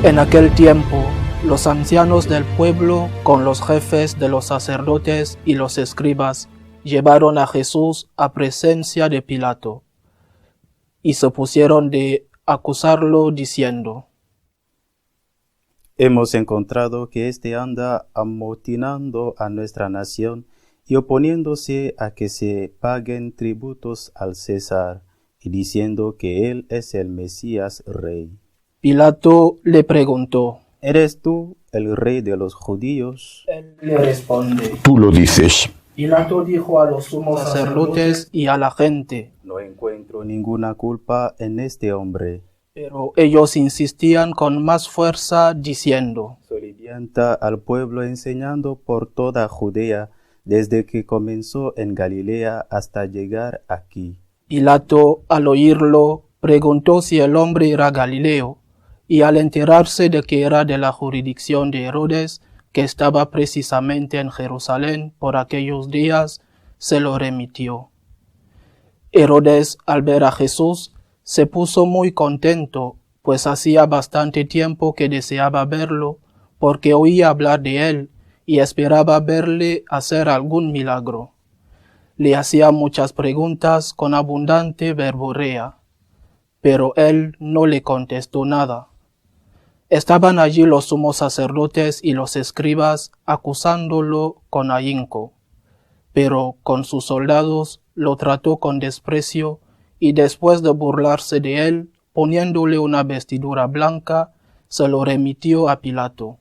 En aquel tiempo, los ancianos del pueblo, con los jefes de los sacerdotes y los escribas, llevaron a Jesús a presencia de Pilato, y se pusieron de acusarlo diciendo: Hemos encontrado que éste anda amotinando a nuestra nación y oponiéndose a que se paguen tributos al César, y diciendo que él es el Mesías rey. Pilato le preguntó: ¿Eres tú el rey de los judíos? Él le responde: Tú lo dices. Pilato dijo a los sumos sacerdotes y a la gente: No encuentro ninguna culpa en este hombre. Pero ellos insistían con más fuerza, diciendo: Solivianta al pueblo enseñando por toda Judea, desde que comenzó en Galilea hasta llegar aquí. Pilato, al oírlo, preguntó si el hombre era Galileo, y al enterarse de que era de la jurisdicción de Herodes, que estaba precisamente en Jerusalén por aquellos días, se lo remitió. Herodes, al ver a Jesús, se puso muy contento, pues hacía bastante tiempo que deseaba verlo, porque oía hablar de él y esperaba verle hacer algún milagro. Le hacía muchas preguntas con abundante verborrea, pero él no le contestó nada. Estaban allí los sumos sacerdotes y los escribas acusándolo con ahínco, pero con sus soldados lo trató con desprecio y después de burlarse de él, poniéndole una vestidura blanca, se lo remitió a Pilato.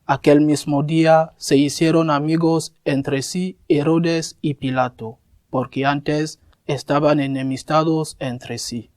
Aquel mismo día se hicieron amigos entre sí Herodes y Pilato, porque antes estaban enemistados entre sí.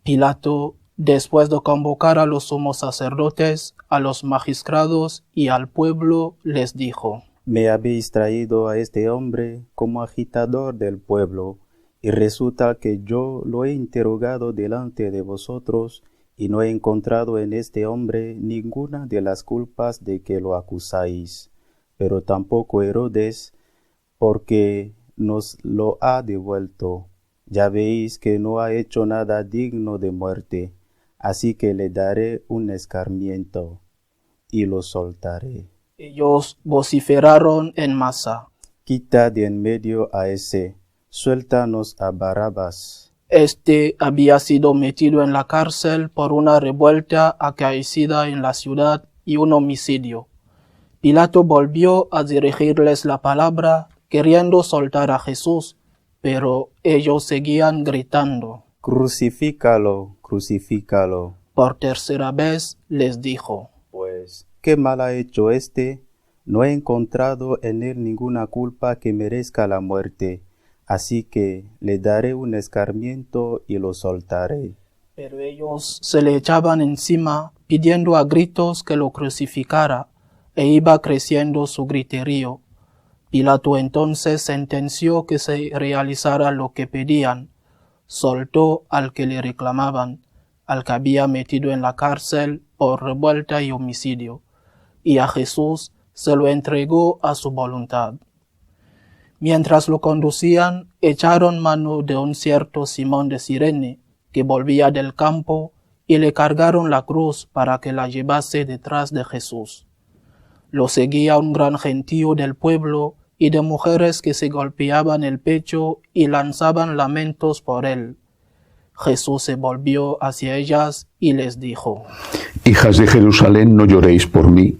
Pilato, después de convocar a los sumos sacerdotes, a los magistrados y al pueblo, les dijo: Me habéis traído a este hombre como agitador del pueblo, y resulta que yo lo he interrogado delante de vosotros, y no he encontrado en este hombre ninguna de las culpas de que lo acusáis. Pero tampoco Herodes, porque nos lo ha devuelto. Ya veis que no ha hecho nada digno de muerte, así que le daré un escarmiento, y lo soltaré. Ellos vociferaron en masa: Quita de en medio a ese, suéltanos a Barrabás. Este había sido metido en la cárcel por una revuelta acaecida en la ciudad y un homicidio. Pilato volvió a dirigirles la palabra, queriendo soltar a Jesús, pero ellos seguían gritando. Crucifícalo, crucifícalo. Por tercera vez les dijo: Pues, ¿qué mal ha hecho éste? No he encontrado en él ninguna culpa que merezca la muerte. Así que le daré un escarmiento y lo soltaré. Pero ellos se le echaban encima, pidiendo a gritos que lo crucificara, e iba creciendo su griterío. Pilato entonces sentenció que se realizara lo que pedían. Soltó al que le reclamaban, al que había metido en la cárcel por revuelta y homicidio, y a Jesús se lo entregó a su voluntad. Mientras lo conducían, echaron mano de un cierto Simón de Cirene, que volvía del campo, y le cargaron la cruz para que la llevase detrás de Jesús. Lo seguía un gran gentío del pueblo y de mujeres que se golpeaban el pecho y lanzaban lamentos por él. Jesús se volvió hacia ellas y les dijo: Hijas de Jerusalén, no lloréis por mí.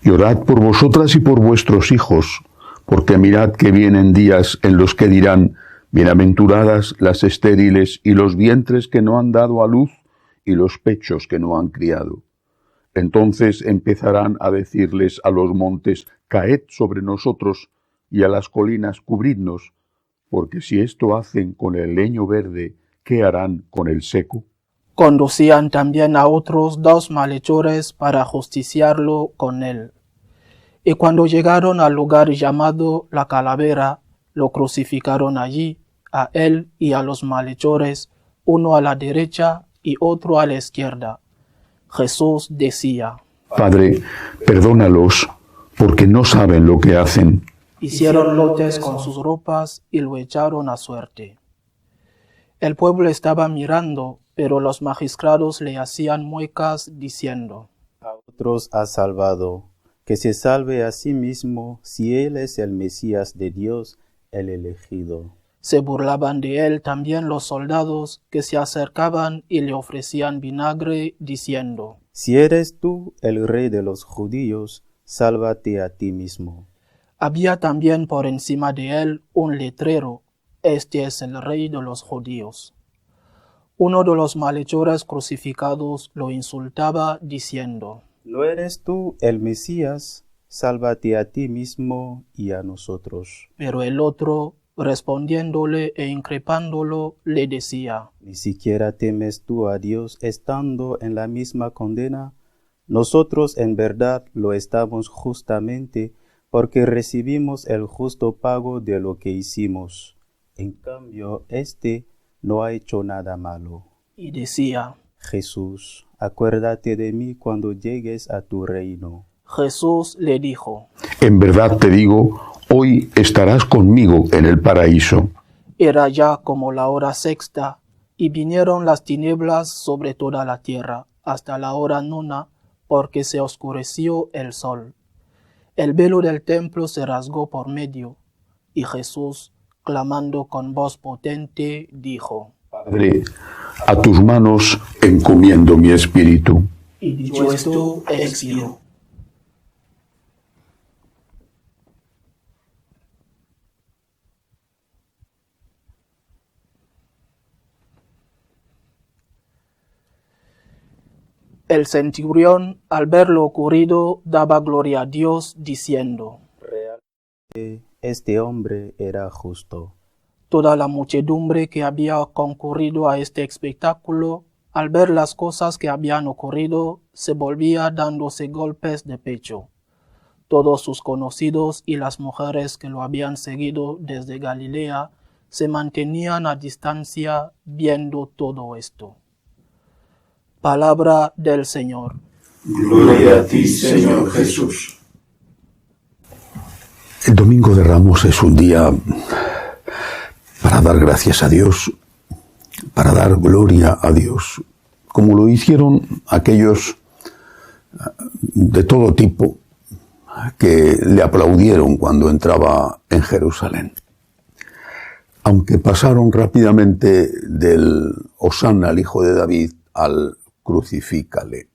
Llorad por vosotras y por vuestros hijos, porque mirad que vienen días en los que dirán: bienaventuradas las estériles y los vientres que no han dado a luz y los pechos que no han criado. Entonces empezarán a decirles a los montes: caed sobre nosotros, y a las colinas: cubridnos, porque si esto hacen con el leño verde, ¿qué harán con el seco? Conducían también a otros 2 malhechores para justiciarlo con él. Y cuando llegaron al lugar llamado La Calavera, lo crucificaron allí, a él y a los malhechores, uno a la derecha y otro a la izquierda. Jesús decía: Padre, perdónalos, porque no saben lo que hacen. Hicieron lotes con sus ropas y lo echaron a suerte. El pueblo estaba mirando, Pero los magistrados le hacían muecas diciendo: A otros ha salvado, que se salve a sí mismo si él es el Mesías de Dios, el elegido. Se burlaban de él también los soldados que se acercaban y le ofrecían vinagre, diciendo: Si eres tú el rey de los judíos, sálvate a ti mismo. Había también por encima de él un letrero: Este es el rey de los judíos. Uno de los malhechores crucificados lo insultaba, diciendo: ¿No eres tú el Mesías? Sálvate a ti mismo y a nosotros. Pero el otro, respondiéndole e increpándolo, le decía: ¿Ni siquiera temes tú a Dios estando en la misma condena? Nosotros en verdad lo estamos justamente, porque recibimos el justo pago de lo que hicimos. En cambio, éste no ha hecho nada malo. Y decía: Jesús, acuérdate de mí cuando llegues a tu reino. Jesús le dijo: En verdad te digo, hoy estarás conmigo en el paraíso. Era ya como la hora sexta, y vinieron las tinieblas sobre toda la tierra, hasta la hora nona, porque se oscureció el sol. El velo del templo se rasgó por medio, y Jesús, clamando con voz potente, dijo: Padre, a tus manos encomiendo mi espíritu. Y dicho esto, expiró. El centurión, al ver lo ocurrido, daba gloria a Dios, diciendo: Realmente este hombre era justo. Toda la muchedumbre que había concurrido a este espectáculo, al ver las cosas que habían ocurrido, se volvía dándose golpes de pecho. Todos sus conocidos y las mujeres que lo habían seguido desde Galilea se mantenían a distancia viendo todo esto. Palabra del Señor. Gloria a ti, Señor Jesús. El Domingo de Ramos es un día para dar gracias a Dios, para dar gloria a Dios, como lo hicieron aquellos de todo tipo que le aplaudieron cuando entraba en Jerusalén. Aunque pasaron rápidamente del Hosanna al Hijo de David al Crucifícale.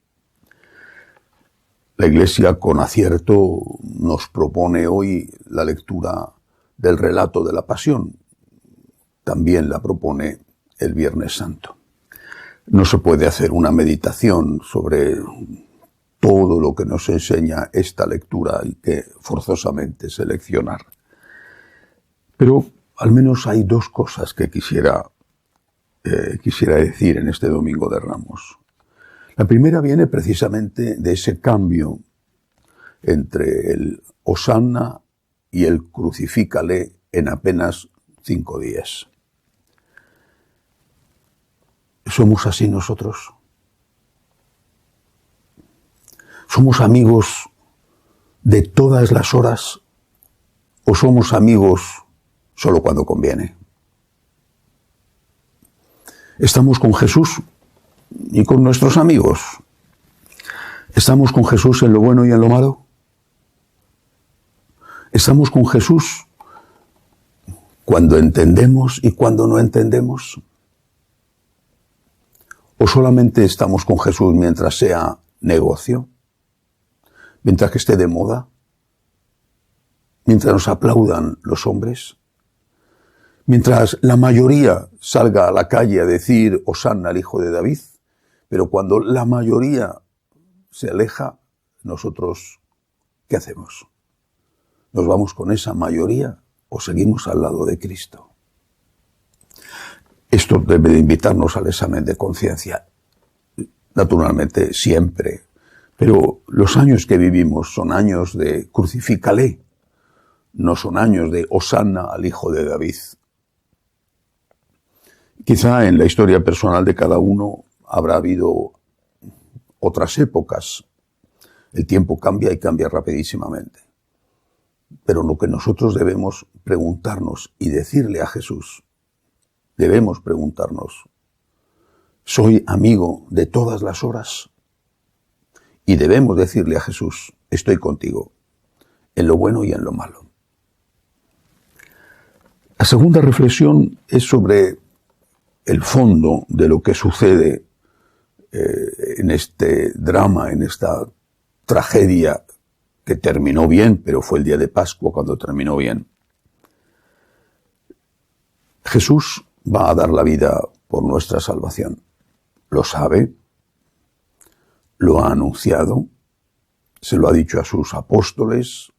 La Iglesia, con acierto, nos propone hoy la lectura del relato de la Pasión. También la propone el Viernes Santo. No se puede hacer una meditación sobre todo lo que nos enseña esta lectura y que forzosamente seleccionar. Pero al menos hay dos cosas que quisiera decir en este Domingo de Ramos. La primera viene precisamente de ese cambio entre el Hosanna y el Crucifícale en apenas 5 días. ¿Somos así nosotros? ¿Somos amigos de todas las horas o somos amigos solo cuando conviene? ¿Estamos con Jesús y con nuestros amigos? ¿Estamos con Jesús en lo bueno y en lo malo? ¿Estamos con Jesús cuando entendemos y cuando no entendemos? ¿O solamente estamos con Jesús mientras sea negocio? ¿Mientras que esté de moda? ¿Mientras nos aplaudan los hombres? Mientras la mayoría salga a la calle a decir Hosanna al Hijo de David, pero cuando la mayoría se aleja, nosotros, ¿qué hacemos? ¿Nos vamos con esa mayoría o seguimos al lado de Cristo? Esto debe de invitarnos al examen de conciencia, naturalmente siempre, pero los años que vivimos son años de crucifícale, no son años de Hosanna al Hijo de David. Quizá en la historia personal de cada uno habrá habido otras épocas. El tiempo cambia y cambia rapidísimamente. Pero lo que nosotros debemos preguntarnos y decirle a Jesús, debemos preguntarnos, Soy amigo de todas las horas. Y debemos decirle a Jesús, estoy contigo, en lo bueno y en lo malo. La segunda reflexión es sobre el fondo de lo que sucede en este drama, en esta tragedia que terminó bien, pero fue el día de Pascua cuando terminó bien. Jesús va a dar la vida por nuestra salvación. Lo sabe, lo ha anunciado, se lo ha dicho a sus apóstoles,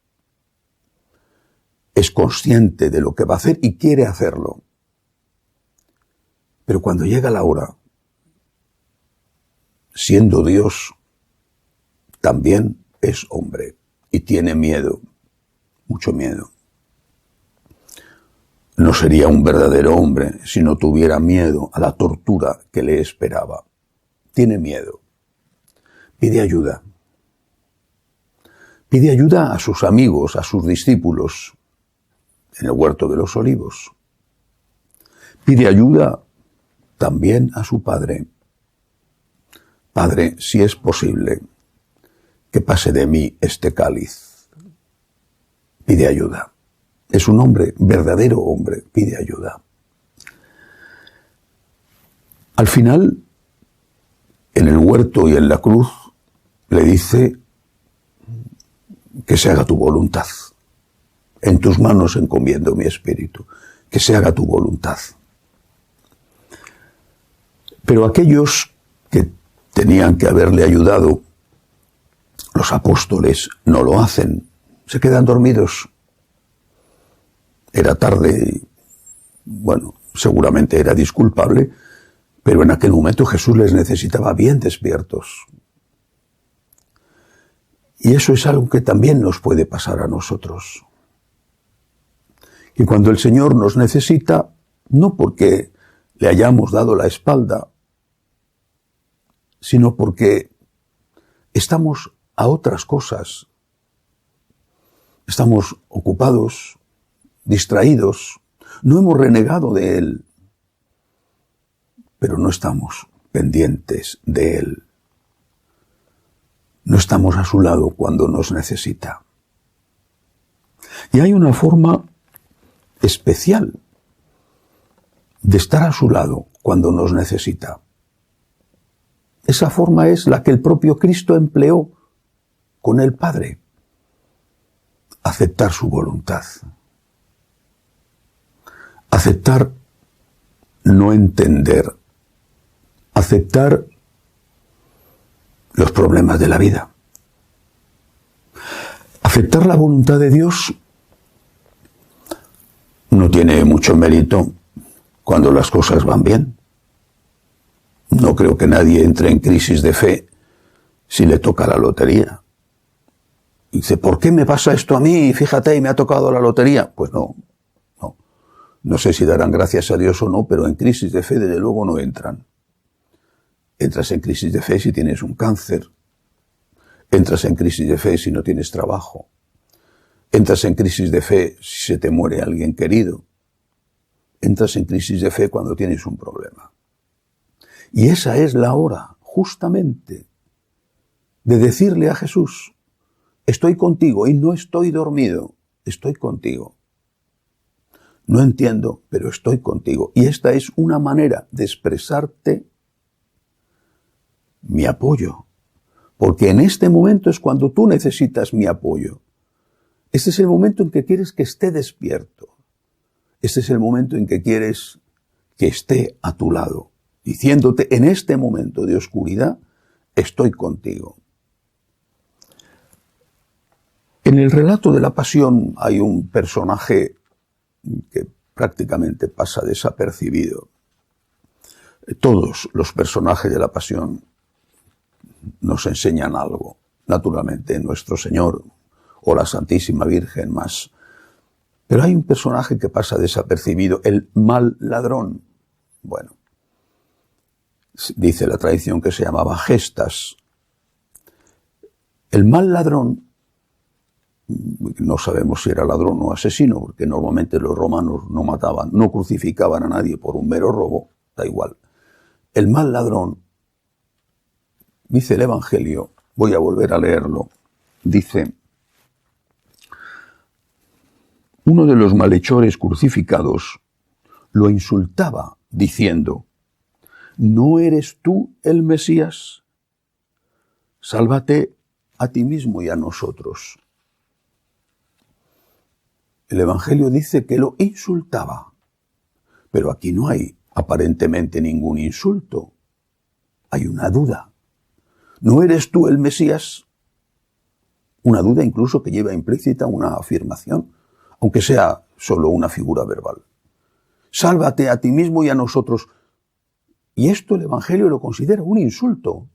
es consciente de lo que va a hacer y quiere hacerlo. Pero cuando llega la hora, siendo Dios, también es hombre y tiene miedo, mucho miedo. No sería un verdadero hombre si no tuviera miedo a la tortura que le esperaba. Tiene miedo. Pide ayuda. Pide ayuda a sus amigos, a sus discípulos en el huerto de los olivos. Pide ayuda también a su padre. Padre, si es posible, que pase de mí este cáliz. Pide ayuda. Es un hombre, verdadero hombre, pide ayuda. Al final, en el huerto y en la cruz, le dice que se haga tu voluntad. En tus manos encomiendo mi espíritu. Que se haga tu voluntad. Pero aquellos que tenían que haberle ayudado, los apóstoles, no lo hacen. Se quedan dormidos. Era tarde, bueno, seguramente era disculpable, pero en aquel momento Jesús les necesitaba bien despiertos. Y eso es algo que también nos puede pasar a nosotros. Y cuando el Señor nos necesita, no porque le hayamos dado la espalda, sino porque estamos a otras cosas. Estamos ocupados, distraídos, no hemos renegado de Él, pero no estamos pendientes de Él. No estamos a su lado cuando nos necesita. Y hay una forma especial de estar a su lado cuando nos necesita. Esa forma es la que el propio Cristo empleó con el Padre. Aceptar su voluntad. Aceptar no entender. Aceptar los problemas de la vida. Aceptar la voluntad de Dios no tiene mucho mérito cuando las cosas van bien. No creo que nadie entre en crisis de fe si le toca la lotería. Dice, ¿por qué me pasa esto a mí? Fíjate, y me ha tocado la lotería. Pues no. No sé si darán gracias a Dios o no, pero en crisis de fe desde luego no entran. Entras en crisis de fe si tienes un cáncer. Entras en crisis de fe si no tienes trabajo. Entras en crisis de fe si se te muere alguien querido. Entras en crisis de fe cuando tienes un problema. Y esa es la hora, justamente, de decirle a Jesús, estoy contigo y no estoy dormido, estoy contigo. No entiendo, pero estoy contigo. Y esta es una manera de expresarte mi apoyo. Porque en este momento es cuando tú necesitas mi apoyo. Este es el momento en que quieres que esté despierto. Este es el momento en que quieres que esté a tu lado, diciéndote en este momento de oscuridad, estoy contigo. En el relato de la Pasión hay un personaje que prácticamente pasa desapercibido. Todos los personajes de la Pasión nos enseñan algo. Naturalmente, nuestro Señor o la Santísima Virgen más. Pero hay un personaje que pasa desapercibido, el mal ladrón. Bueno, dice la tradición que se llamaba Gestas. El mal ladrón, no sabemos si era ladrón o asesino, porque normalmente los romanos no mataban, no crucificaban a nadie por un mero robo, da igual. el mal ladrón, dice el Evangelio, voy a volver a leerlo, dice: uno de los malhechores crucificados lo insultaba diciendo: ¿no eres tú el Mesías? Sálvate a ti mismo y a nosotros. El Evangelio dice que lo insultaba, pero aquí no hay aparentemente ningún insulto. Hay una duda. ¿No eres tú el Mesías? Una duda incluso que lleva implícita una afirmación, aunque sea solo una figura verbal. Sálvate a ti mismo y a nosotros. Y esto el Evangelio lo considera un insulto.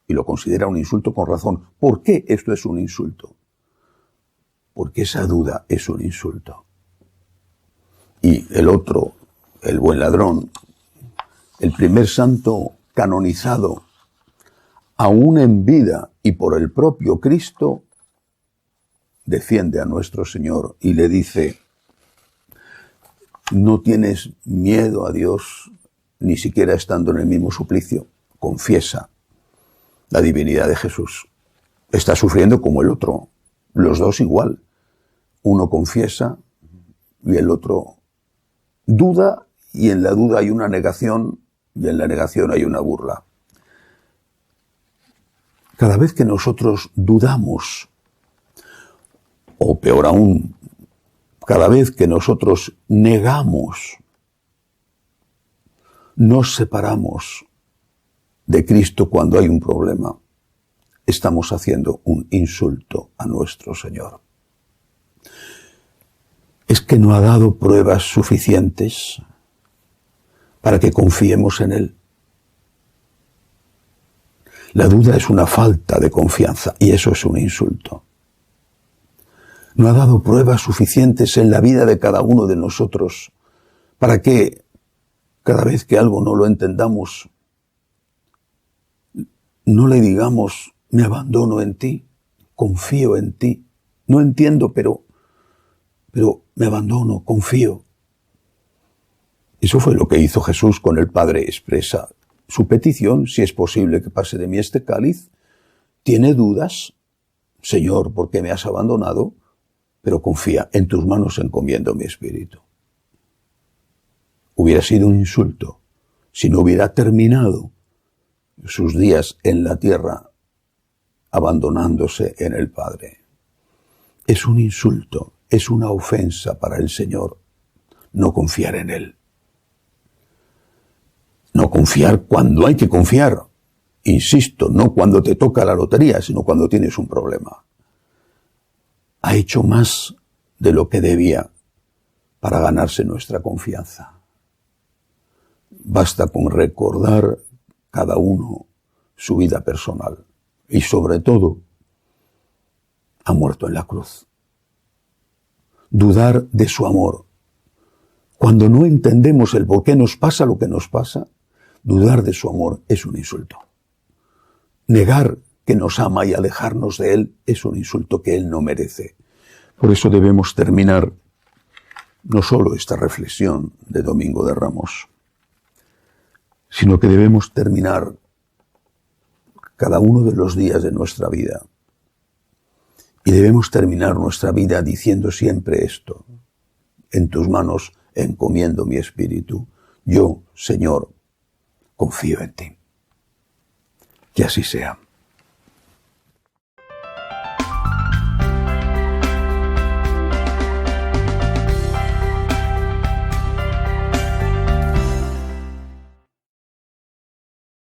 Y lo considera un insulto con razón. ¿Por qué esto es un insulto? Porque esa duda es un insulto. Y el otro, el buen ladrón, el primer santo canonizado, aún en vida y por el propio Cristo, defiende a nuestro Señor y le dice: ¿no tienes miedo a Dios ni siquiera estando en el mismo suplicio? Confiesa la divinidad de Jesús. Está sufriendo como el otro, los dos igual. Uno confiesa y el otro duda, y en la duda hay una negación, y en la negación hay una burla. Cada vez que nosotros dudamos, o peor aún, cada vez que nosotros negamos, nos separamos de Cristo cuando hay un problema, estamos haciendo un insulto a nuestro Señor. Es que no ha dado pruebas suficientes para que confiemos en Él. La duda es una falta de confianza y eso es un insulto. No ha dado pruebas suficientes en la vida de cada uno de nosotros para que cada vez que algo no lo entendamos, no le digamos: me abandono en ti, confío en ti, no entiendo, pero me abandono, confío. Eso fue lo que hizo Jesús con el Padre. Expresa su petición: si es posible que pase de mí este cáliz. Tiene dudas: Señor, ¿por qué me has abandonado? Pero confía, en tus manos encomiendo mi espíritu. Hubiera sido un insulto si no hubiera terminado sus días en la tierra abandonándose en el Padre. Es un insulto, es una ofensa para el Señor no confiar en Él. No confiar cuando hay que confiar. Insisto, no cuando te toca la lotería, sino cuando tienes un problema. Ha hecho más de lo que debía para ganarse nuestra confianza. Basta con recordar cada uno su vida personal y sobre todo ha muerto en la cruz. Dudar de su amor. Cuando no entendemos el por qué nos pasa lo que nos pasa, dudar de su amor es un insulto. Negar que nos ama y alejarnos de Él es un insulto que Él no merece. Por eso debemos terminar no solo esta reflexión de Domingo de Ramos, sino que debemos terminar cada uno de los días de nuestra vida. Y debemos terminar nuestra vida diciendo siempre esto: en tus manos encomiendo mi espíritu. Yo, Señor, confío en ti. Que así sea.